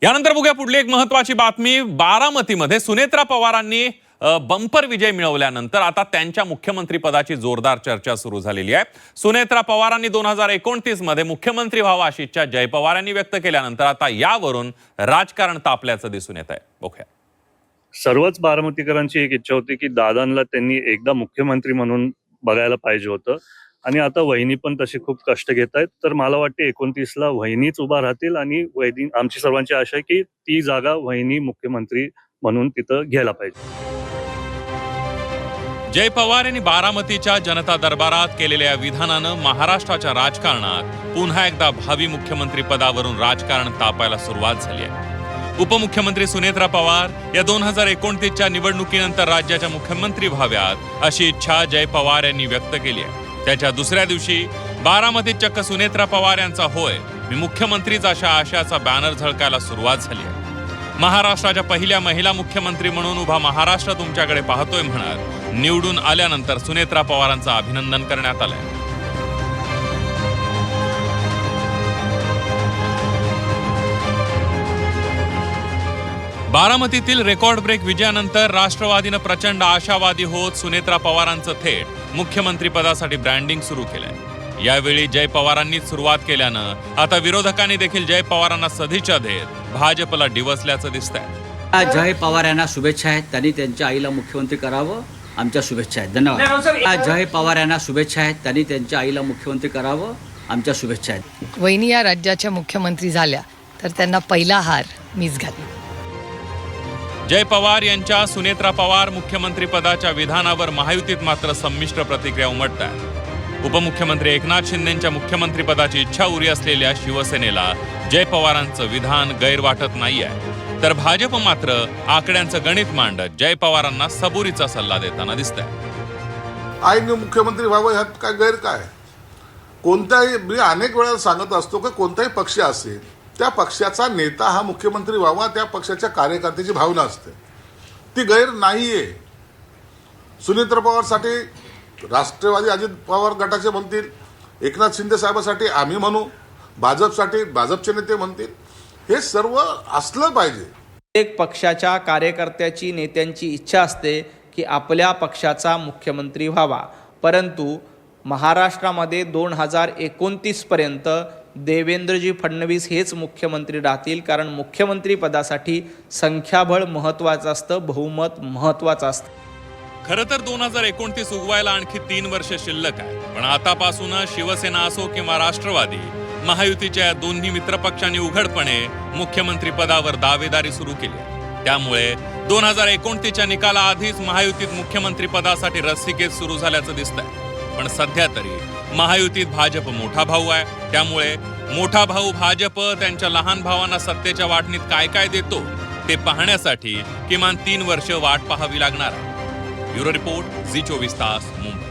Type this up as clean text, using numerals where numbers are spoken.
यानंतर बघूया पुढली एक महत्त्वाची बातमी। बारामतीमध्ये सुनेत्रा पवारांनी बंपर विजय मिळवल्यानंतर आता त्यांच्या मुख्यमंत्री पदाची जोरदार चर्चा सुरू झालेली आहे। सुनेत्रा पवारांनी 2029 मध्ये मुख्यमंत्री व्हावा अशी इच्छा जय पवार यांनी व्यक्त केल्यानंतर आता यावरून राजकारण तापल्याचं दिसून येत आहे। बघूया। सर्वच बारामतीकरांची एक इच्छा होती की दादांना त्यांनी एकदा मुख्यमंत्री म्हणून बघायला पाहिजे होतं आणि आता वहिनी पण तसे खूप कष्ट घेत आहेत। तर मला वाटते 29 ला वहिनीच उभा राहतील आणि वहिनी आमची सर्वांची आशा आहे की ती जागा वहिनी मुख्यमंत्री म्हणून तिथं घ्यायला पाहिजे। जय पवार यांनी बारामतीच्या जनता दरबारात केलेल्या विधानानं महाराष्ट्राच्या राजकारणात पुन्हा एकदा भावी मुख्यमंत्री पदावरून राजकारण तापायला सुरुवात झाली आहे। उपमुख्यमंत्री सुनेत्रा पवार या 2029च्या निवडणुकीनंतर राज्याच्या मुख्यमंत्री व्हाव्यात अशी इच्छा जय पवार यांनी व्यक्त केली आहे। त्याच्या दुसऱ्या दिवशी बारामतीत चक्क सुनेत्रा पवार यांचा होय मी मुख्यमंत्रीच अशा आशाचा बॅनर झळकायला सुरुवात झाली आहे। महाराष्ट्राच्या पहिल्या महिला मुख्यमंत्री म्हणून उभा महाराष्ट्र तुमच्याकडे पाहतोय म्हणत निवडून आल्यानंतर सुनेत्रा पवारांचं अभिनंदन करण्यात आलंय। बारामतीतील रेकॉर्ड ब्रेक विजयानंतर राष्ट्रवादीनं प्रचंड आशावादी होत सुनेत्रा पवारांचं थेट मुख्यमंत्री पदासाठी ब्रँडिंग सुरू केलंय। यावेळी जय पवारांनी सुरुवात केल्यानं आता विरोधकांनी देखील जय पवारांना सदिच्छा देत भाजपला डिवचल्याचं दिसतंय। जय पवार यांना शुभेच्छा आहेत, त्यांनी त्यांच्या आईला मुख्यमंत्री करावं, आमच्या शुभेच्छा आहेत। धन्यवाद। जय पवार यांना शुभेच्छा आहेत, त्यांनी त्यांच्या आईला मुख्यमंत्री करावं, आमच्या शुभेच्छा आहेत। वहिनी या राज्याच्या मुख्यमंत्री झाल्या तर त्यांना पहिला हार मीच घातला। जय पवार यांच्या सुनेत्रा पवार मुख्यमंत्री पदाच्या विधानावर महायुतीत मात्र संमिश्र प्रतिक्रिया उमटत आहे। उपमुख्यमंत्री एकनाथ शिंदेंच्या मुख्यमंत्री पदाची इच्छा उरी असलेल्या शिवसेनेला जय पवारांचं विधान गैर वाटत नाहीये, तर भाजप मात्र आकड्यांचं गणित मांडत जय पवारांना सबुरीचा सल्ला देताना दिसतंय। आईने मुख्यमंत्री व्हावं ह्यात काय गैर काय? कोणत्याही मी अनेक वेळा सांगत असतो की कोणताही पक्ष असेल त्या पक्षाचा नेता हा मुख्यमंत्री व्हावा, त्या पक्षाच्या कार्यकर्त्याची भावना असते, ती गैर नाहीये। सुनेत्रा पवारसाठी राष्ट्रवादी अजित पवार गटाचे म्हणतील, एकनाथ शिंदे साहेबांसाठी आम्ही म्हणू, भाजपसाठी भाजपचे नेते म्हणतील, हे सर्व असलं पाहिजे। एक पक्षाच्या कार्यकर्त्याची नेत्यांची इच्छा असते की आपल्या पक्षाचा मुख्यमंत्री व्हावा, परंतु महाराष्ट्रामध्ये 2029 पर्यंत देवेंद्रजी फडणवीस हेच मुख्यमंत्री राहतील, कारण मुख्यमंत्री पदासाठी संख्याबळ महत्त्वाचं असतं, बहुमत महत्त्वाचं असतं। खरं तर 2029 उगवायला आणखी 3 वर्ष शिल्लक आहे, पण आतापासूनच शिवसेना असो किंवा राष्ट्रवादी महायुतीच्या दोन्ही मित्रपक्षांनी उघडपणे मुख्यमंत्री पदावर दावेदारी सुरू केली। त्यामुळे 2029च्या निकालाआधीच महायुतीत मुख्यमंत्री पदासाठी रस्सीखेच सुरू झाल्याचं दिसतंय। पण सध्या तरी महायुतीत भाजप मोठा भाऊ आहे, त्यामुळे मोठा भाऊ भाजप त्यांच्या लहान भावांना सत्तेच्या वाटणीत काय काय देतो ते पाहण्यासाठी किमान 3 वर्ष वाट पाहावी लागणार आहे। ब्युरो रिपोर्ट, झी 24 तास, मुंबई।